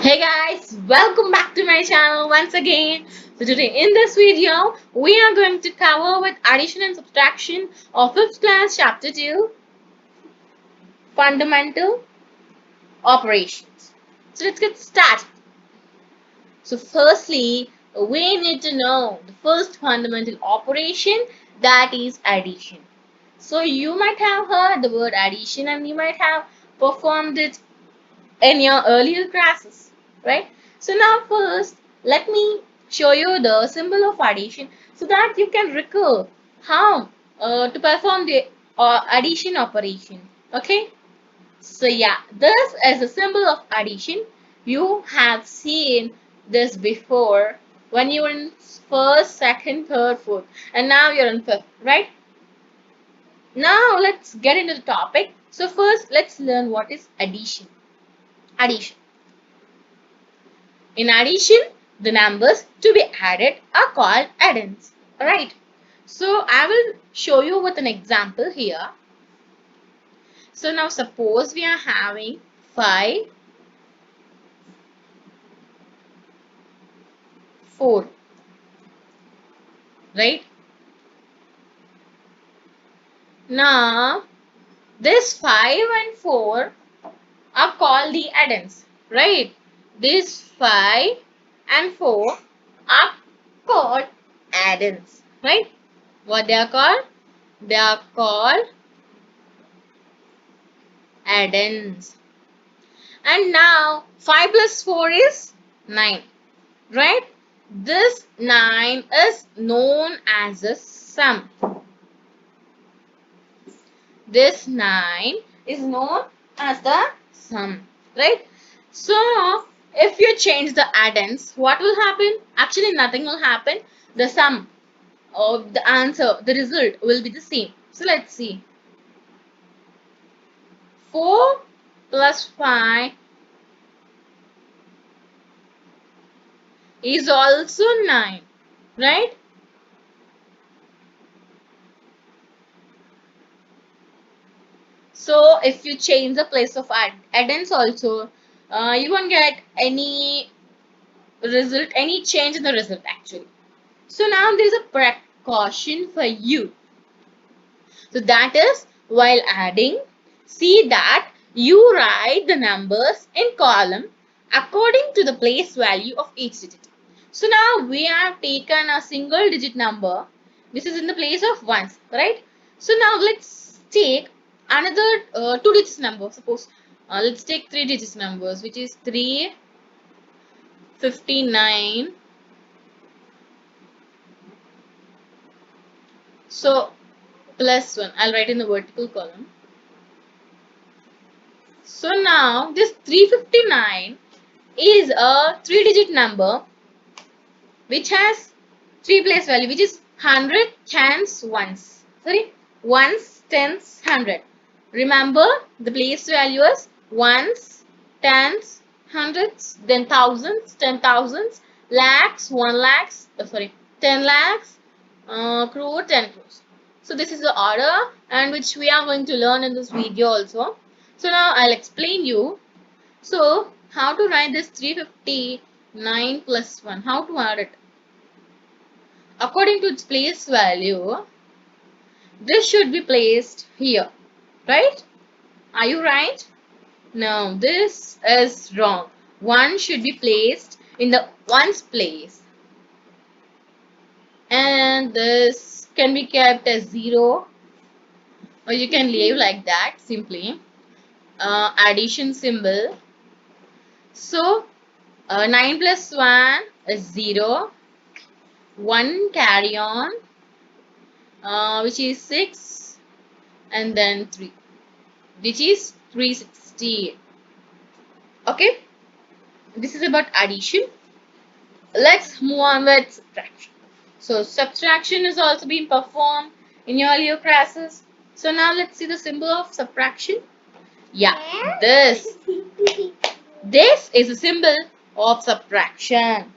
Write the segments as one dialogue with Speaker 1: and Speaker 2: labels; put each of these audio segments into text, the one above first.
Speaker 1: Hey guys, welcome back to my channel once again. So today in this video, we are going to cover with addition and subtraction of 5th class chapter 2, fundamental operations. So let's get started. So firstly, we need to know the first fundamental operation, that is addition. So you might have heard the word addition and you might have performed it in your earlier classes, right? So now first, let me show you the symbol of addition so that you can recall how to perform the addition operation. Okay? So yeah, this is a symbol of addition. You have seen this before when you were in first, second, third, fourth, and now you're in fifth, right? Now let's get into the topic. So first, let's learn what is addition. Addition. In addition, the numbers to be added are called addends. Alright. So I will show you with an example here. So now suppose we are having 5, 4. Right. Now this 5 and 4 are called the addends. Right. This 5 and 4 are called addends. Right. What they are called? They are called addends. And now 5 plus 4 is 9, right? This 9 is known as a sum. This 9 is known as the sum, right? So, if you change the addends, what will happen? Actually, nothing will happen. The sum of the answer, the result will be the same. So, let's see. 4 plus 5 is also 9, right? So if you change the place of addends also, you won't get any result, any change in the result actually. So now there is a precaution for you. So that is, while adding, see that you write the numbers in column according to the place value of each digit. So now we have taken a single digit number. This is in the place of ones, right? So now let's take another two digits number. Suppose let's take three digits numbers, which is 359. So plus 1. I'll write in the vertical column. So now this 359 is a three-digit number which has three place value, which is 100, tens, ones. Sorry, ones, tens, 100. Remember the place value is ones, tens, hundreds, then thousands, 10,000s, lakhs, 1 lakhs, 10 lakhs, crore, 10 crores. So this is the order and which we are going to learn in this video also. So now I'll explain you. So how to write this 359 plus 1? How to add it? According to its place value, this should be placed here, right? Are you right? No, this is wrong. 1 should be placed in the ones place. And this can be kept as 0, or you can leave like that simply. Addition symbol. So 9 plus 1 is 0. 1 carry on, which is 6, and then 3, which is 360. Okay, this is about addition. Let's move on with subtraction. So subtraction is also being performed in your earlier classes. So now let's see the symbol of subtraction. Yeah, this is a symbol of subtraction.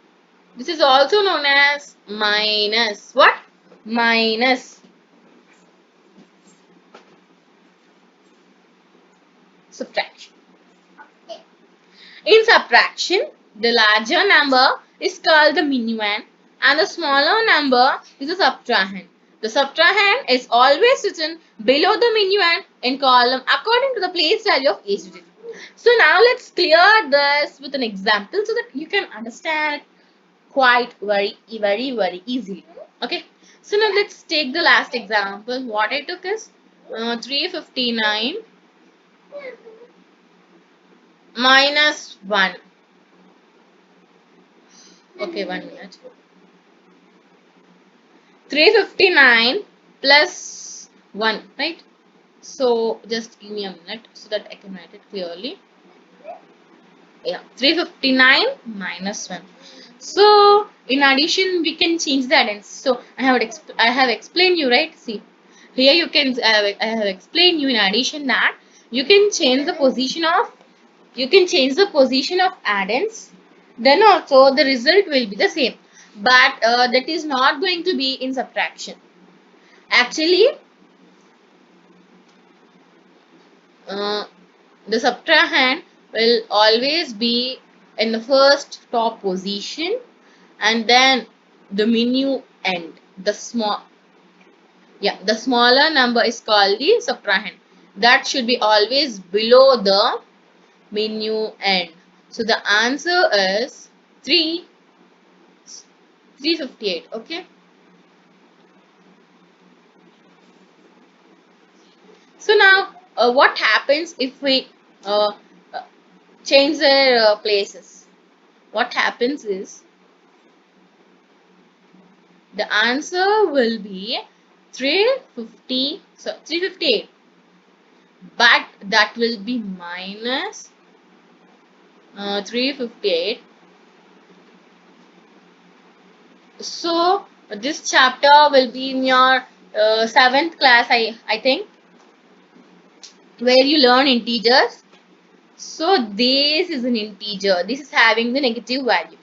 Speaker 1: This is also known as minus. What? Minus. Subtraction. In subtraction, The larger number is called the minuend and the smaller number is the subtrahend. The subtrahend is always written below the minuend in column according to the place value of each digit. So now let's clear this with an example so that you can understand it quite very easily. Okay. So now let's take the last example. What I took is 359 minus 1. Okay, 1 minute. 359 plus 1, right? So just give me a minute so that I can write it clearly. Yeah, 359 minus 1. So in addition, we can change the addends. So I have explained you, right? See, here you can I have explained you in addition that you can change the position of addends. Then also the result will be the same, but that is not going to be in subtraction. Actually, uh, the subtrahend will always be in the first top position, and then the minuend, the smaller number is called the subtrahend. That should be always below the minuend. So the answer is 358. Okay. So now, what happens if we uh, uh, change their places? What happens is the answer will be 358, but that will be minus 358. So this chapter will be in your 7th class, I think, where you learn integers. So this is an integer. This is having the negative value.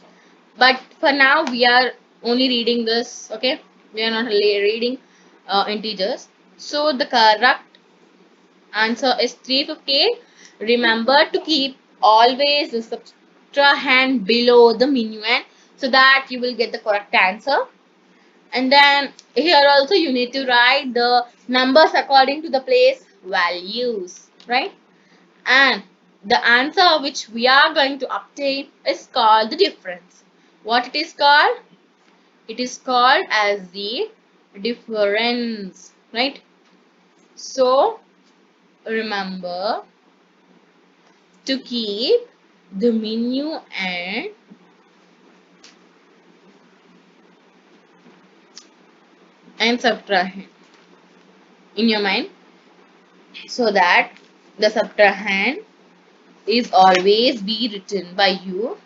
Speaker 1: But for now, we are only reading this. Okay, we are not really reading integers. So the correct answer is 358. Remember to keep always the subtrahend below the minuend so that you will get the correct answer. And then here also you need to write the numbers according to the place values, right? And the answer which we are going to obtain is called the difference. What it is called? It is called as the difference, right? So remember to keep the minuend and subtrahend in your mind so that the subtrahend is always be written by you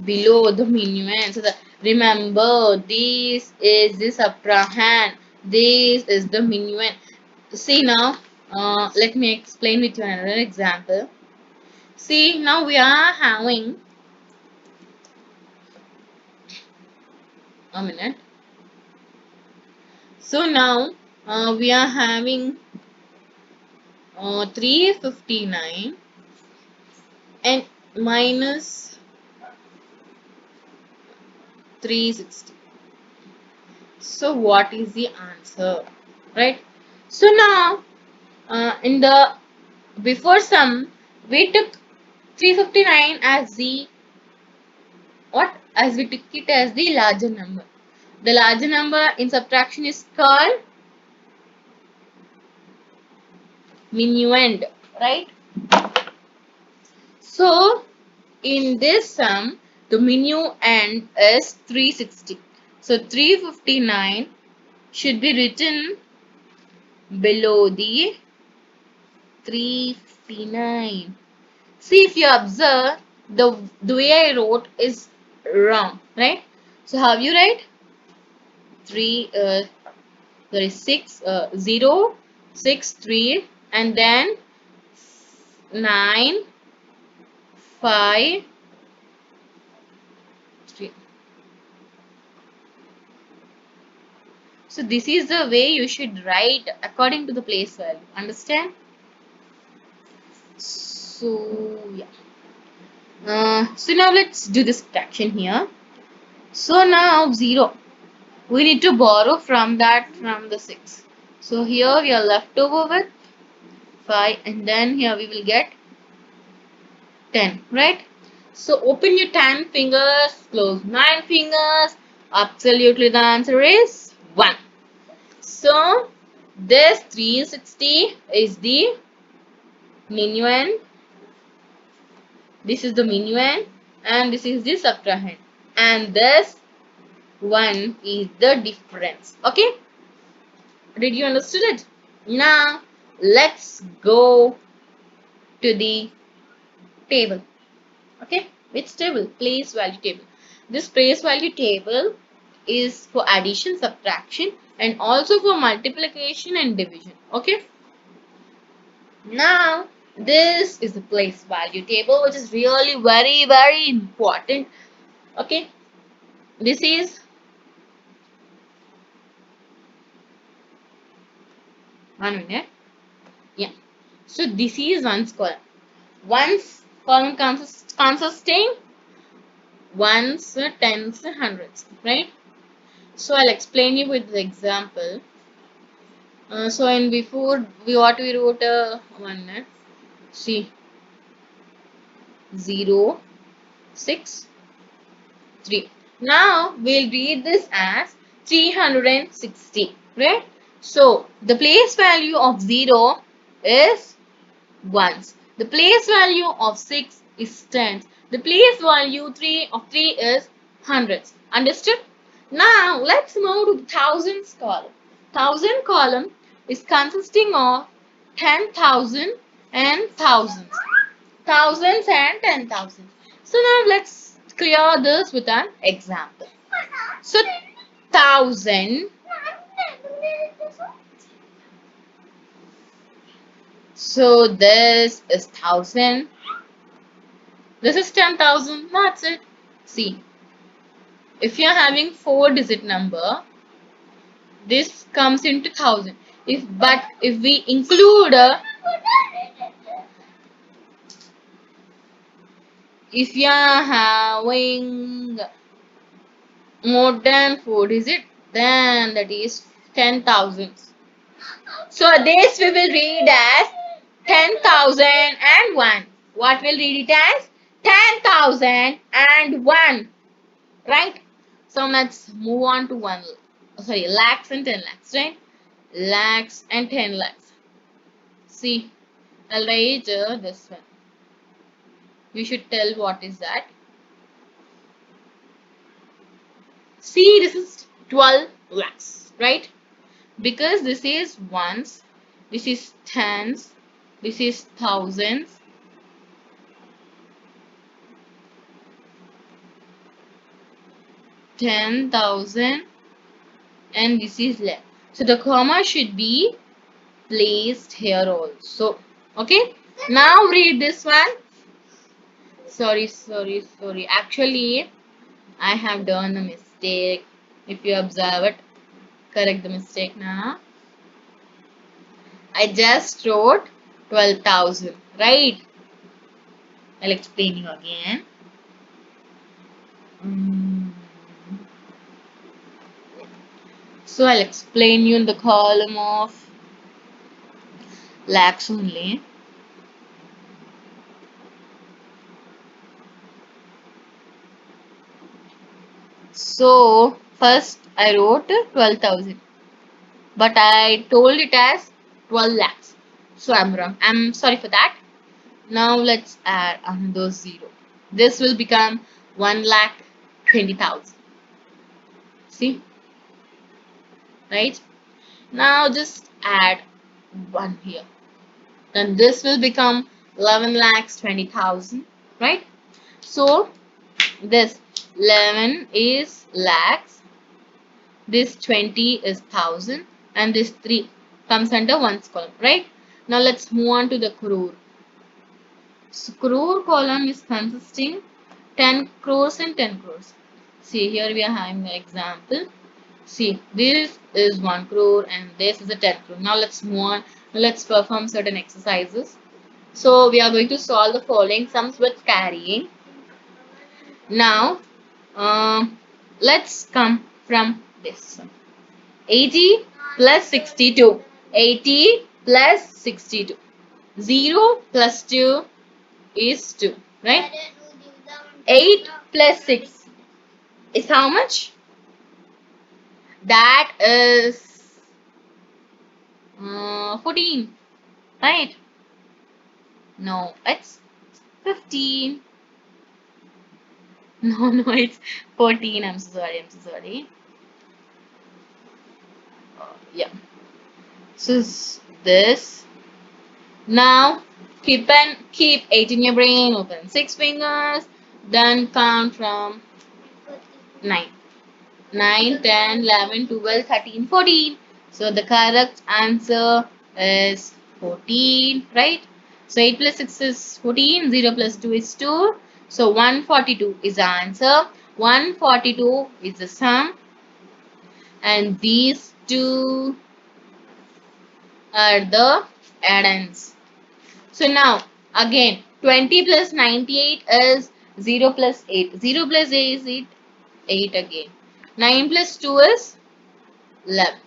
Speaker 1: below the minuend. So that remember, this is the subtrahend, this is the minuend. See now, let me explain with you another example. See now we are having a minute. So now we are having 359 and minus 360. So what is the answer, right? So now in the before sum we took 359 as the what, as we took it as the larger number. The larger number in subtraction is called minuend, right? So in this sum the minuend is 360. So 359 should be written below the 359. See, if you observe, the way I wrote is wrong, right? So how you write? 3, there is 6, 0, 6, 3, and then 9, 5, 3. So this is the way you should write according to the place value. Understand? So yeah. So now let's do this subtraction here. So now 0. We need to borrow from the 6. So here we are left over with 5 and then here we will get 10, right? So open your 10 fingers, close 9 fingers. Absolutely the answer is 1. So this 360 is the minuend, this is the minuend and this is the subtrahend. And this 1 is the difference. Okay? Did you understood it? Now let's go to the table. Okay, which table? Place value table. This place value table is for addition, subtraction and also for multiplication and division. Okay, now this is the place value table, which is really very important. Okay, this is 1 minute. Yeah, so this is one's column. One's column consisting ones, tens, hundreds, right? So I'll explain you with the example. So in before we what we wrote 1 see 0 6 3. Now we'll read this as 360, right? So the place value of 0 is ones. The place value of 6 is tens. The place value 3 of 3 is hundreds. Understood? Now let's move to the thousands column. Thousand column is consisting of 10,000 and thousands. Thousands and 10,000. So now let's clear this with an example. So 1000. So this is 1000. This is 10,000. That's it. See, if you are having 4-digit number, this comes into 1000. If we include if you are having more than 4-digit, then that is 10,000. So this we will read as 10,001. What will read it as? 10,001. Right? So let's move on to lakhs and 10 lakhs, right? Lakhs and 10 lakhs. See, I'll write this one. You should tell what is that. See, this is 12 lakhs, right? Because this is ones, this is tens, this is thousands, 10,000 and this is lakh. So the comma should be placed here also. Okay. Now read this one. Sorry. Actually, I have done a mistake. If you observe it, correct the mistake now. I just wrote 12,000, right? I'll explain you again. So I'll explain you in the column of lakhs only. So first I wrote 12,000, but I told it as 12 lakhs. So I'm wrong. I'm sorry for that. Now let's add another 0. This will become 1,20,000. See? Right? Now just add 1 here. Then this will become 11,20,000. Right? So this 11 is lakhs, this 20 is thousand, and this 3 comes under one's column, right? Now let's move on to the crore. So crore column is consisting 10 crores and 10 crores. See, here we are having the example. See, this is 1 crore and this is a 10 crore. Now let's move on. Let's perform certain exercises. So we are going to solve the following sums with carrying. Now, let's come from this. 80 plus 62. 80 plus 62. 0 plus 2 is 2, right? 8 plus 6 is how much? That is 14, right? No, it's 15. No, no, it's 14. I'm so sorry. I'm so sorry. Yeah. So this. Now keep 8 in your brain. Open 6 fingers. Then count from 9. 9, 10, 11, 12, 13, 14. So the correct answer is 14, right? So 8 plus 6 is 14, 0 plus 2 is 2. So 142 is the answer. 142 is the sum. And these two are the addends. So now again 20 plus 98 is 0 plus 8. 0 plus 8 is 8 again. 9 plus 2 is 11.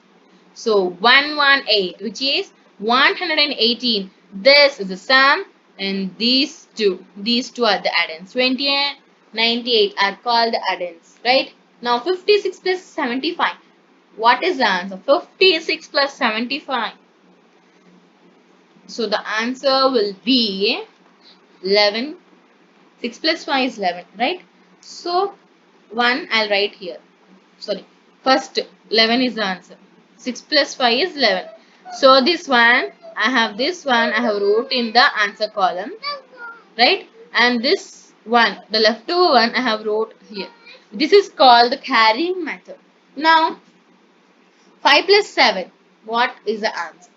Speaker 1: So 118, which is 118. This is the sum, and these two are the addends. 20 and 98 are called the addends, right? Now 56 plus 75. What is the answer? 56 plus 75. So the answer will be 11. 6 plus 5 is 11, right? So 1 I'll write here. Sorry, first 11 is the answer. 6 plus 5 is 11. So this one I have wrote in the answer column, right? And this one, the leftover one, I have wrote here. This is called the carrying method. Now 5 plus 7, what is the answer?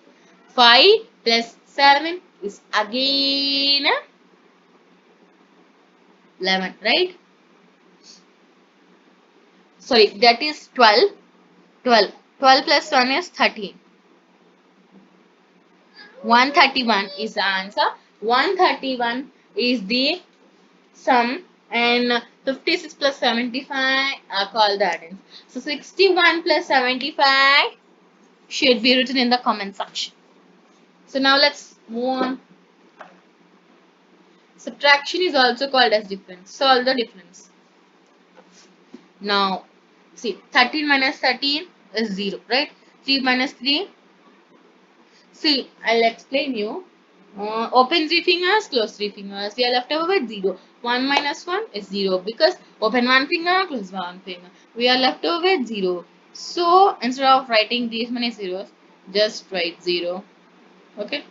Speaker 1: 5 plus 7 is again 11, right? Sorry, that is 12. 12. 12 plus 1 is 13. 131 is the answer. 131 is the sum, and 56 plus 75 are called the addends. So 61 plus 75 should be written in the comment section. So now let's move on. Subtraction is also called as difference. Solve the difference. Now see, 13 minus 13 is 0, right? 3 minus 3. See, I'll explain you. Open 3 fingers, close 3 fingers. We are left over with 0. 1 minus 1 is 0 because open 1 finger, close 1 finger. We are left over with 0. So instead of writing these many zeros, just write 0. Okay.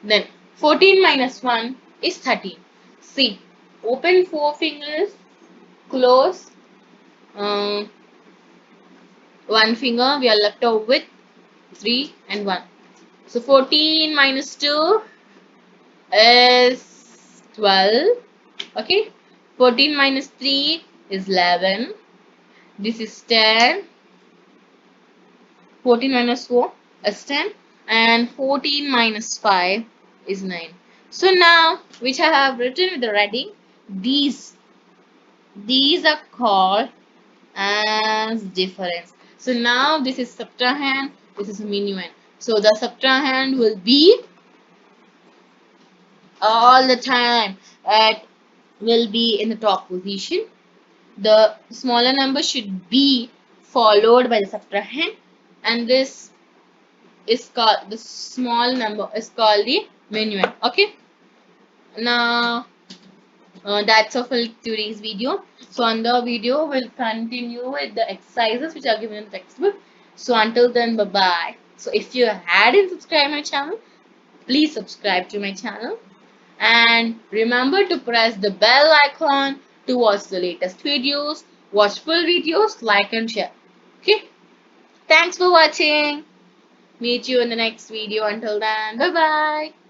Speaker 1: Then 14 minus 1 is 13. See, open 4 fingers, close 1 finger. We are left over with 3 and 1. So 14 minus 2 is 12. Okay. 14 minus 3 is 11. This is 10. 14 minus 4 is 10. And 14 minus 5 is 9. So now, which I have written with the reading, these are called as difference. So now this is subtrahend, this is minuend. So the subtrahend will be all the time at will be in the top position. The smaller number should be followed by the subtrahend, and this is called the small number is called the minuend. Okay. Now that's all for today's video. So on the video we'll continue with the exercises which are given in the textbook. So until then, bye bye. So if you hadn't subscribed my channel, please subscribe to my channel. And remember to press the bell icon to watch the latest videos, watch full videos, like and share. Okay. Thanks for watching. Meet you in the next video. Until then, bye bye.